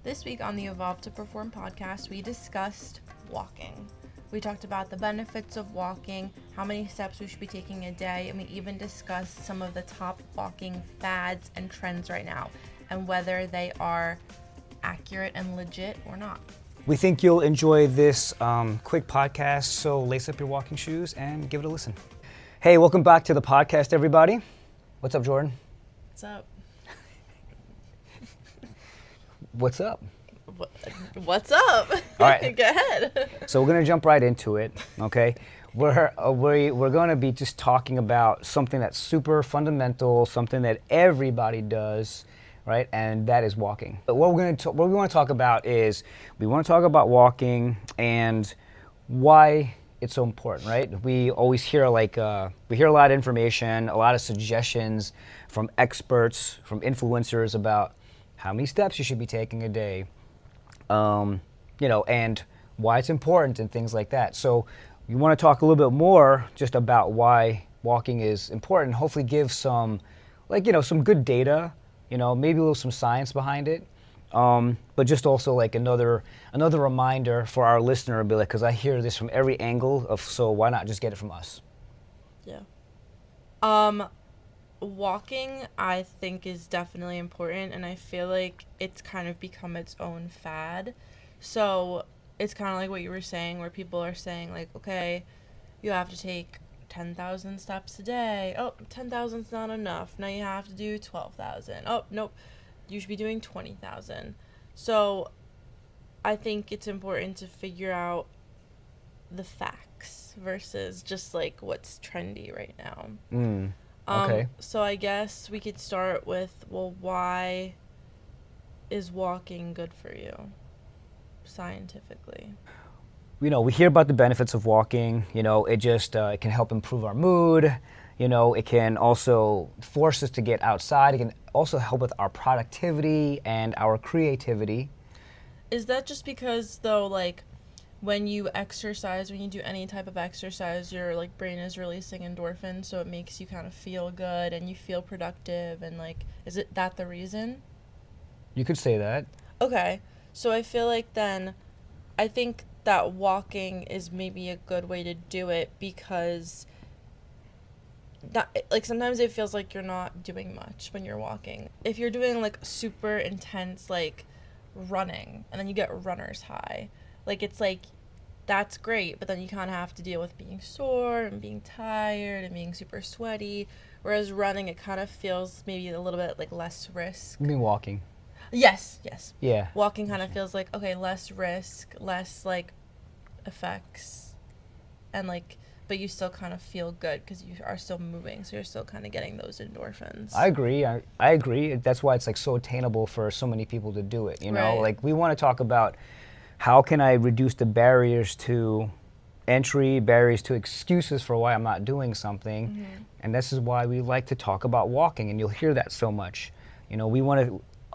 This week on the Evolve to Perform podcast, we discussed walking. We talked about the benefits of walking, how many steps we should be taking a day, and we even discussed some of the top walking fads and trends right now, and whether they are accurate and legit or not. We think you'll enjoy this quick podcast, so lace up your walking shoes and give it a listen. Hey, welcome back to the podcast, everybody. What's up, Jordan? What's up? What's up? What's up? All right. Go ahead. So we're gonna jump right into it, okay? We're gonna be just talking about something that's super fundamental, something that everybody does, right? And that is walking. But what we want to talk about is we want to talk about walking and why it's so important, right? We always hear we hear a lot of information, a lot of suggestions from experts, from influencers about how many steps you should be taking a day, and why it's important and things like that. So we want to talk a little bit more just about why walking is important. Hopefully give some, some good data, maybe a little some science behind it. But just also another reminder for our listener, because I hear this from every angle so why not just get it from us? Yeah. Walking, I think, is definitely important, and I feel like it's kind of become its own fad. So it's kind of like what you were saying, where people are saying, okay, you have to take 10,000 steps a day. Oh, 10,000 is not enough. Now you have to do 12,000. Oh, nope. You should be doing 20,000. So I think it's important to figure out the facts versus just what's trendy right now. Okay. So I guess we could start with, why is walking good for you scientifically? We hear about the benefits of walking. It can help improve our mood. It can also force us to get outside. It can also help with our productivity and our creativity. Is that just because, though, when you exercise, when you do any type of exercise, your brain is releasing endorphins, so it makes you kind of feel good and you feel productive, and is it that the reason? You could say that. Okay, so I feel then I think that walking is maybe a good way to do it, because that sometimes it feels like you're not doing much when you're walking. If you're doing super intense running and then you get runner's high, it's that's great, but then you kind of have to deal with being sore and being tired and being super sweaty, whereas running, it kind of feels maybe a little bit less risk. You mean walking? Yes. Yeah. Walking kind of feels okay, less risk, less effects, and but you still kind of feel good because you are still moving, so you're still kind of getting those endorphins. I agree. I agree. That's why it's so attainable for so many people to do it. Right. We want to talk about how can I reduce the barriers to entry, barriers to excuses for why I'm not doing something, and this is why we like to talk about walking, and you'll hear that so much.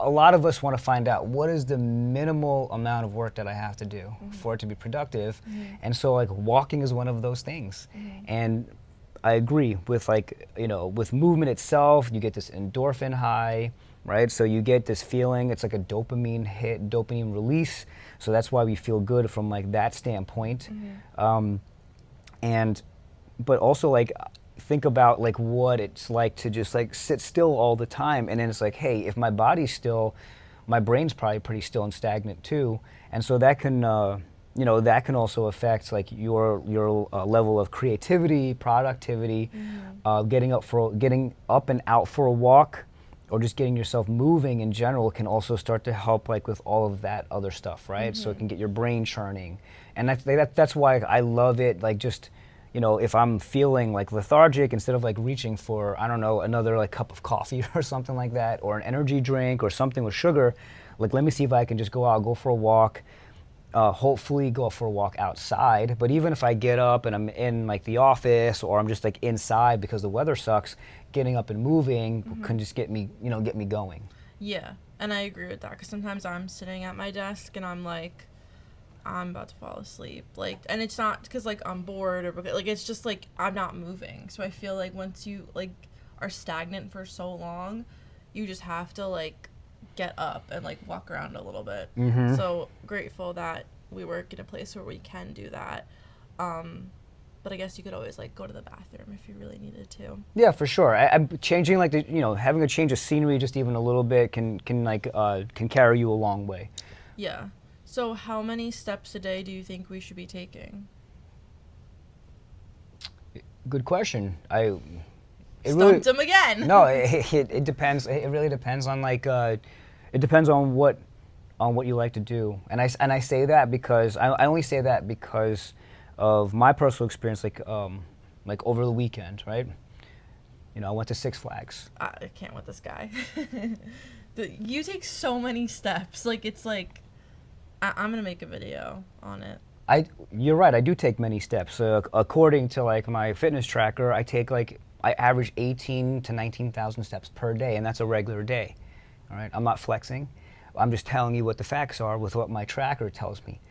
A lot of us want to find out what is the minimal amount of work that I have to do for it to be productive, and so walking is one of those things. And I agree with with movement itself, you get this endorphin high, right? So you get this feeling, it's like a dopamine hit, dopamine release. So that's why we feel good from that standpoint. But also think about what it's like to just sit still all the time, and then it's hey, if my body's still, my brain's probably pretty still and stagnant too, and so that can that can also affect your level of creativity, productivity, getting up and out for a walk, or just getting yourself moving in general can also start to help with all of that other stuff, right? So it can get your brain churning, and that's why I love it. If I'm feeling lethargic, instead of reaching for, I don't know, another cup of coffee or something like that, or an energy drink or something with sugar, let me see if I can just go out, go for a walk, hopefully go for a walk outside. But even if I get up and I'm in the office, or I'm just inside because the weather sucks, getting up and moving can just get me going. Yeah, and I agree with that, because sometimes I'm sitting at my desk and I'm I'm about to fall asleep, and it's not because I'm bored, or because it's just I'm not moving. So I feel once you are stagnant for so long, you just have to get up and like walk around a little bit. Mm-hmm. So grateful that we work in a place where we can do that. But I guess you could always like go to the bathroom if you really needed to. Yeah, for sure. I'm changing like having a change of scenery just even a little bit can carry you a long way. Yeah. So how many steps a day do you think we should be taking? Good question. Stumped him again. No, it depends. It really depends on it depends on what you like to do. And I say that because I only say that because of my personal experience, like over the weekend, right? I went to Six Flags. I can't with this guy. You take so many steps. Like it's like I'm gonna make a video on it. You're right. I do take many steps. According to like my fitness tracker, I average 18 to 19,000 steps per day, and that's a regular day. All right. I'm not flexing. I'm just telling you what the facts are with what my tracker tells me.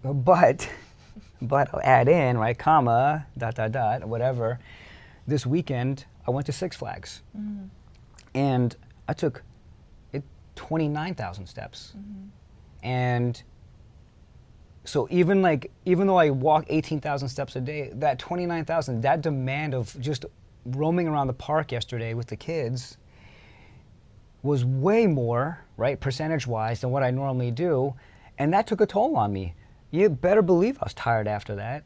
But I'll add in, right, comma, ... whatever. This weekend, I went to Six Flags. Mm-hmm. And I took 29,000 steps. Mm-hmm. And so even though I walk 18,000 steps a day, that 29,000, that demand of just roaming around the park yesterday with the kids was way more, right, percentage-wise than what I normally do. And that took a toll on me. You better believe I was tired after that,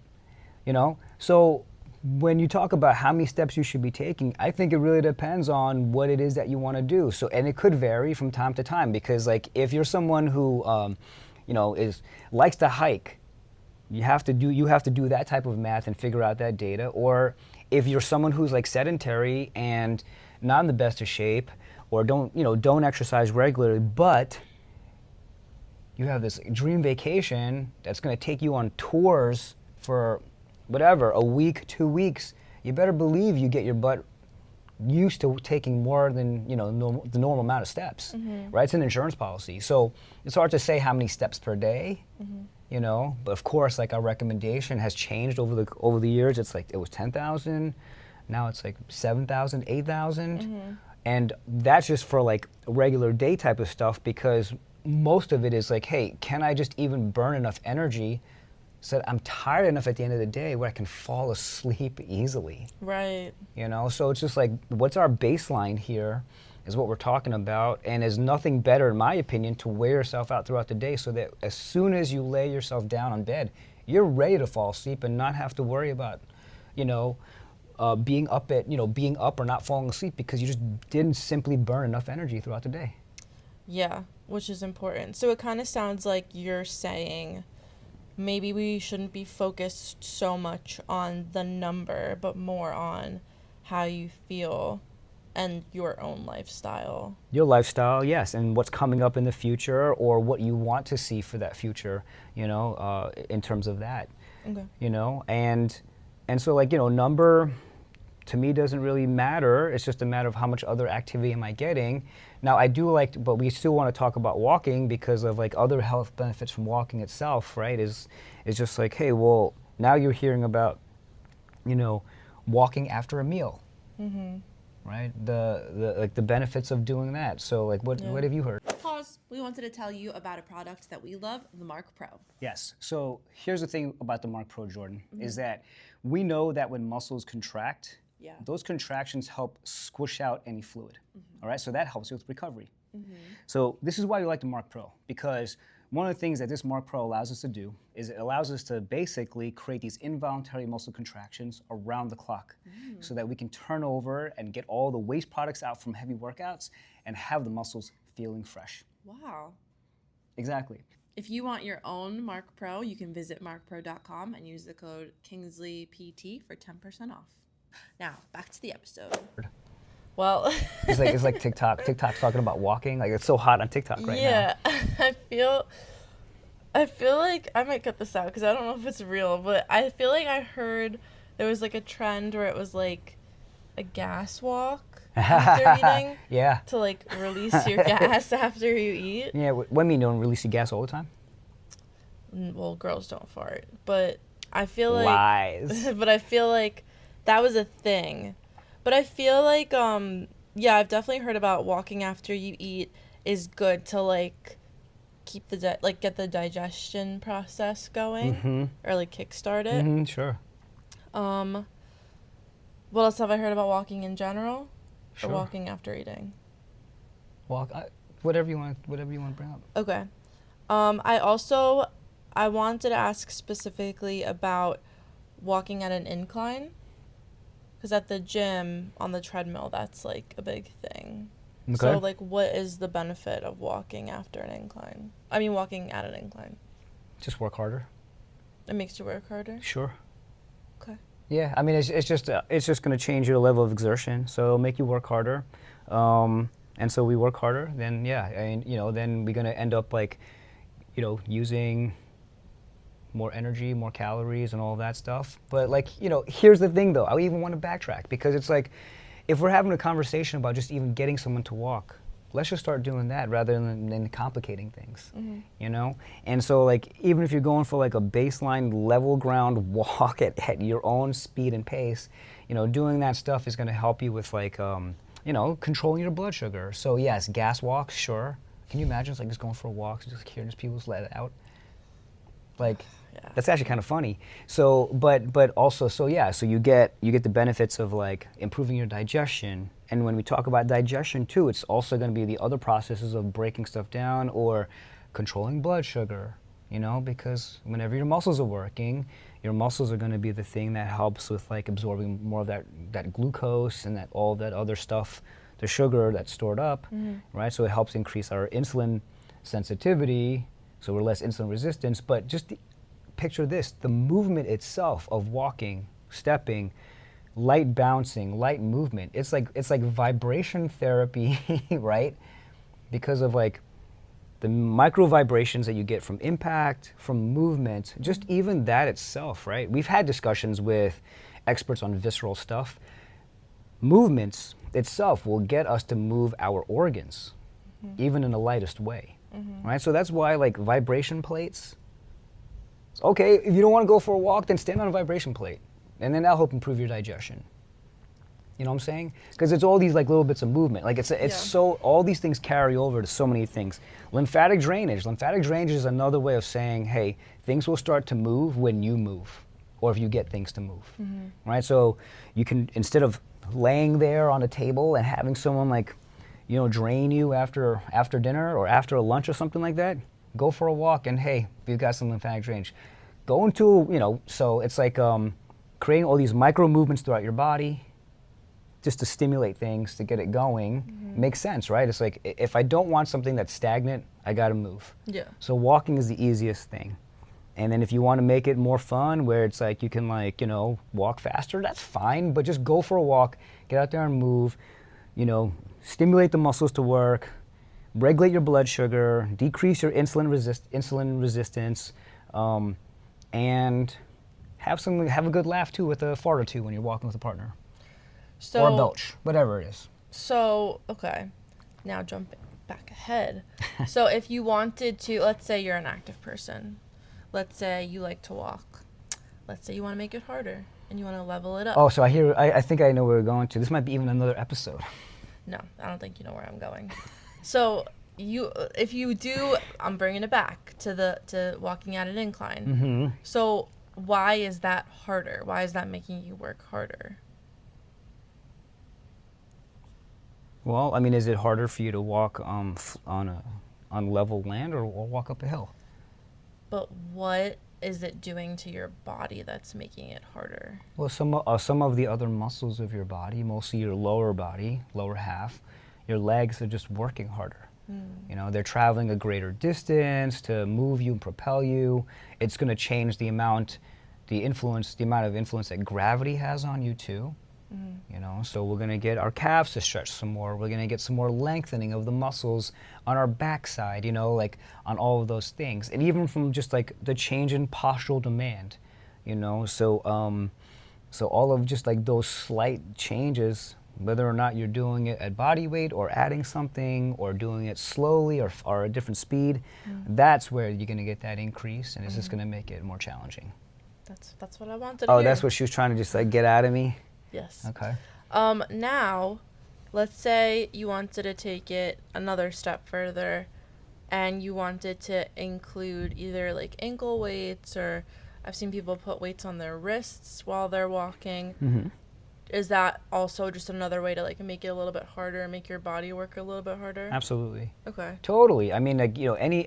So when you talk about how many steps you should be taking, I think it really depends on what it is that you want to do. So, and it could vary from time to time because, like, if you're someone who, likes to hike, you have to do that type of math and figure out that data. Or if you're someone who's like sedentary and not in the best of shape, or don't exercise regularly, but you have this dream vacation that's going to take you on tours for whatever, a week, 2 weeks, you better believe you get your butt used to taking more than the normal amount of steps, mm-hmm. right? It's an insurance policy, so it's hard to say how many steps per day, mm-hmm. But of course, like our recommendation has changed over the years. It's like it was 10,000, now it's like 7,000, 8,000, mm-hmm. and that's just for like regular day type of stuff because most of it is like, hey, can I just even burn enough energy so that I'm tired enough at the end of the day where I can fall asleep easily? Right. So it's just like, what's our baseline here is what we're talking about, and there's nothing better, in my opinion, to wear yourself out throughout the day so that as soon as you lay yourself down on bed, you're ready to fall asleep and not have to worry about, being up or not falling asleep because you just didn't simply burn enough energy throughout the day. Yeah, which is important. So it kind of sounds like you're saying maybe we shouldn't be focused so much on the number, but more on how you feel and your own lifestyle. Your lifestyle, yes, and what's coming up in the future or what you want to see for that future, in terms of that. Okay. And so number to me doesn't really matter. It's just a matter of how much other activity am I getting. Now I do but we still want to talk about walking because of like other health benefits from walking itself, right? Is just like, hey, well, now you're hearing about, walking after a meal, mm-hmm. right? The benefits of doing that. So like, what have you heard? Pause. We wanted to tell you about a product that we love, the Mark Pro. Yes. So here's the thing about the Mark Pro, Jordan, mm-hmm. is that we know that when muscles contract, those contractions help squish out any fluid, mm-hmm. all right? So that helps you with recovery. Mm-hmm. So this is why we like the Mark Pro, because one of the things that this Mark Pro allows us to do is it allows us to basically create these involuntary muscle contractions around the clock so that we can turn over and get all the waste products out from heavy workouts and have the muscles feeling fresh. Wow. Exactly. If you want your own Mark Pro, you can visit markpro.com and use the code KingsleyPT for 10% off. Now, back to the episode. Well, it's like TikTok. TikTok's talking about walking. Like it's so hot on TikTok right now. Yeah, I feel like I might cut this out because I don't know if it's real, but I feel like I heard there was like a trend where it was like a gas walk after eating. Yeah. To like release your gas after you eat. Yeah. What do you mean you don't release your gas all the time? Well, girls don't fart, but I feel like lies. But I feel like that was a thing. But I feel like, I've definitely heard about walking after you eat, is good to like keep the get the digestion process going or like kickstart it. Sure. What else have I heard about walking in general? Sure. Or walking after eating? Walk, whatever you want to bring up. Okay. I wanted to ask specifically about walking at an incline, because at the gym on the treadmill, that's like a big thing. Okay. So like, what is the benefit of walking after an incline? I mean, walking at an incline. Just work harder. It makes you work harder. Sure. Okay. Yeah, I mean, it's just going to change your level of exertion, so it'll make you work harder. And so we work harder, then then we're going to end up like, using more energy, more calories, and all that stuff. But like, here's the thing though. I even want to backtrack, because it's like, if we're having a conversation about just even getting someone to walk, let's just start doing that rather than complicating things, And so like, even if you're going for like a baseline level ground walk at your own speed and pace, doing that stuff is going to help you with like, controlling your blood sugar. So yes, gas walks, sure. Can you imagine just going for a walk, just hearing just people let it out? Like, Yeah. that's actually kind of funny. So, but also, so you get the benefits of like improving your digestion. And when we talk about digestion too, it's also going to be the other processes of breaking stuff down or controlling blood sugar, because whenever your muscles are working, your muscles are going to be the thing that helps with like absorbing more of that glucose and all that other stuff, the sugar that's stored up, right? So it helps increase our insulin sensitivity, so we're less insulin resistance. But just picture this, the movement itself of walking, stepping, light bouncing, light movement. It's like vibration therapy, right? Because of like the micro vibrations that you get from impact, from movement, just even that itself, right? We've had discussions with experts on visceral stuff. Movements itself will get us to move our organs, even in the lightest way, right? So that's why like vibration plates, okay, if you don't want to go for a walk, then stand on a vibration plate, and then that'll help improve your digestion. You know what I'm saying? Because it's all these like little bits of movement. Like so all these things carry over to so many things. Lymphatic drainage. Lymphatic drainage is another way of saying, hey, things will start to move when you move, or if you get things to move, right? So you can, instead of laying there on a table and having someone like, drain you after dinner or after a lunch or something like that, go for a walk, and hey, you've got some lymphatic drainage. Go into, so it's like creating all these micro movements throughout your body just to stimulate things, to get it going. Makes sense, right? It's like, if I don't want something that's stagnant, I gotta move. Yeah. So walking is the easiest thing. And then if you want to make it more fun, where it's like you can like, walk faster, that's fine, but just go for a walk, get out there and move, stimulate the muscles to work, regulate your blood sugar, decrease your insulin resistance, and have a good laugh too with a fart or two when you're walking with a partner. So, or a belch, whatever it is. So, okay, now jumping back ahead. So if you wanted to, let's say you're an active person. Let's say you like to walk. Let's say you want to make it harder and you want to level it up. Oh, so I think I know where we're going to. This might be even another episode. No, I don't think you know where I'm going. So if you do, I'm bringing it back to walking at an incline. So why is that harder? Why is that making you work harder? Well, I mean, is it harder for you to walk on level land or walk up a hill? But what is it doing to your body that's making it harder? Well, some of the other muscles of your body, mostly your lower body, lower half, your legs are just working harder. They're traveling a greater distance to move you and propel you. It's going to change the amount of influence that gravity has on you too. So we're going to get our calves to stretch some more. We're going to get some more lengthening of the muscles on our backside, like on all of those things. And even from just like the change in postural demand, so all of just like those slight changes, whether or not you're doing it at body weight or adding something or doing it slowly or a different speed, that's where you're going to get that increase, and it's just going to make it more challenging. That's what I wanted to Oh, hear. that's what she was trying to just like get out of me? Yes. Okay. Now, let's say you wanted to take it another step further and you wanted to include either like ankle weights, or I've seen people put weights on their wrists while they're walking. Mm-hmm. Is that also just another way to like make it a little bit harder and make your body work a little bit harder? Absolutely. Okay. Totally. I mean, like,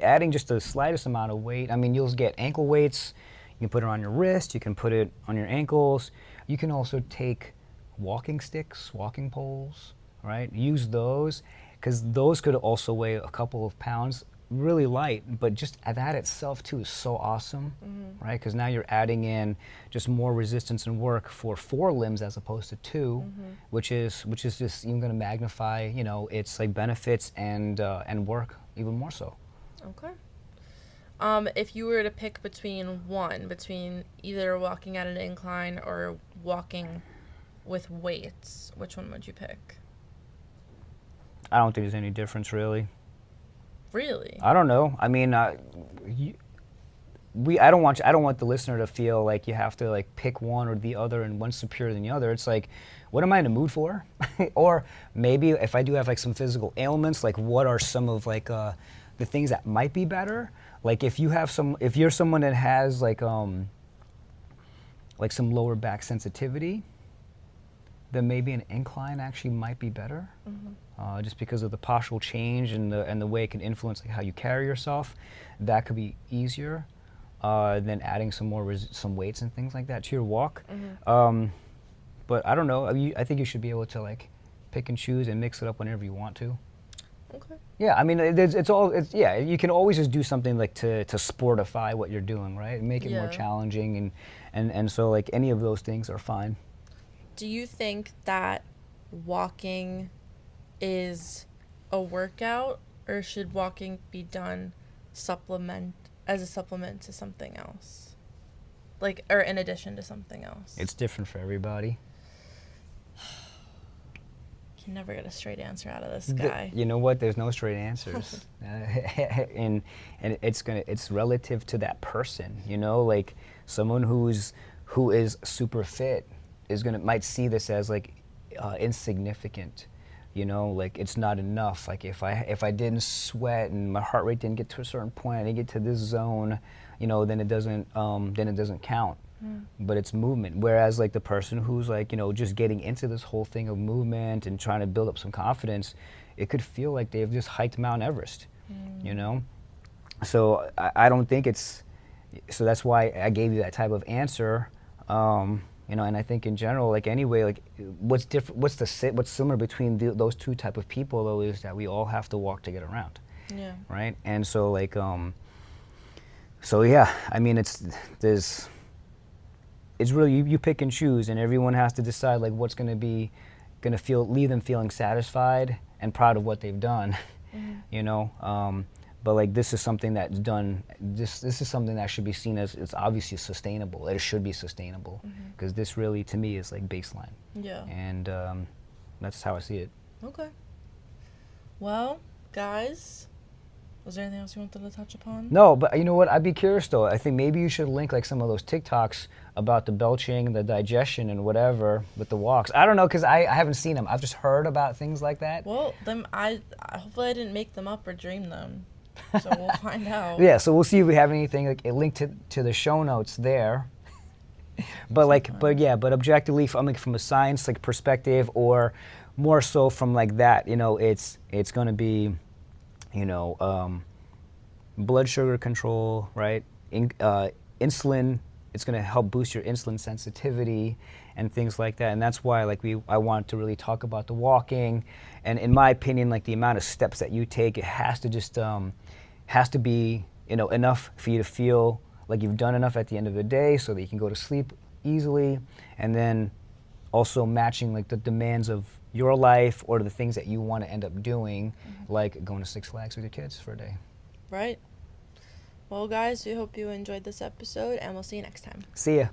adding just the slightest amount of weight. I mean, you'll get ankle weights. You can put it on your wrist. You can put it on your ankles. You can also take walking sticks, walking poles, right? Use those, because those could also weigh a couple of pounds, really light, but just that itself too is so awesome, right? Because now you're adding in just more resistance and work for 4 limbs as opposed to 2, which is just even going to magnify, its like benefits and work even more so. Okay. If you were to pick between either walking at an incline or walking with weights, which one would you pick? I don't think there's any difference really. Really? I don't know. I mean, I don't want the listener to feel like you have to like pick one or the other and one's superior than the other. It's like, what am I in the mood for? Or maybe if I do have like some physical ailments, like what are some of like the things that might be better? Like if you're someone that has like some lower back sensitivity, then maybe an incline actually might be better. Just because of the postural change and the way it can influence like how you carry yourself. That could be easier than adding some more some weights and things like that to your walk. But I don't know. I think you should be able to like pick and choose and mix it up whenever you want to. Okay. Yeah, I mean, you can always just do something like to sportify what you're doing, right? Make it more challenging, and so like any of those things are fine. Do you think that walking is a workout, or should walking be done as a supplement to something else? Like, or in addition to something else? It's different for everybody. You never get a straight answer out of this guy. You know what? There's no straight answers, and it's relative to that person. Like someone who is super fit might see this as like insignificant. Like it's not enough. Like if I didn't sweat and my heart rate didn't get to a certain point, I didn't get to this zone, then it doesn't count. But it's movement. Whereas like the person who's like, just getting into this whole thing of movement and trying to build up some confidence, it could feel like they've just hiked Mount Everest, So I don't think so that's why I gave you that type of answer. And I think in general, like anyway, like what's similar between those two type of people though is that we all have to walk to get around. Yeah. Right. And so like, so yeah, I mean, it's really you pick and choose, and everyone has to decide like what's leave them feeling satisfied and proud of what they've done, But like this is something that's done. This is something that should be seen as it's obviously sustainable. It should be sustainable because this really to me is like baseline. Yeah. And that's how I see it. Okay. Well, guys, was there anything else you wanted to touch upon? No, but you know what? I'd be curious though. I think maybe you should link like some of those TikToks about the belching and the digestion and whatever with the walks. I don't know because I haven't seen them. I've just heard about things like that. Well, hopefully I didn't make them up or dream them. So we'll find out. Yeah, so we'll see if we have anything like linked to the show notes there. But but objectively from a science like perspective, or more so from like that, it's going to be, blood sugar control, right? Insulin. It's going to help boost your insulin sensitivity and things like that. And that's why I wanted to really talk about the walking. And in my opinion, like the amount of steps that you take, it has to just has to be enough for you to feel like you've done enough at the end of the day so that you can go to sleep easily. And then also matching like the demands of your life or the things that you want to end up doing, like going to Six Flags with your kids for a day. Right. Well, guys, we hope you enjoyed this episode, and we'll see you next time. See ya.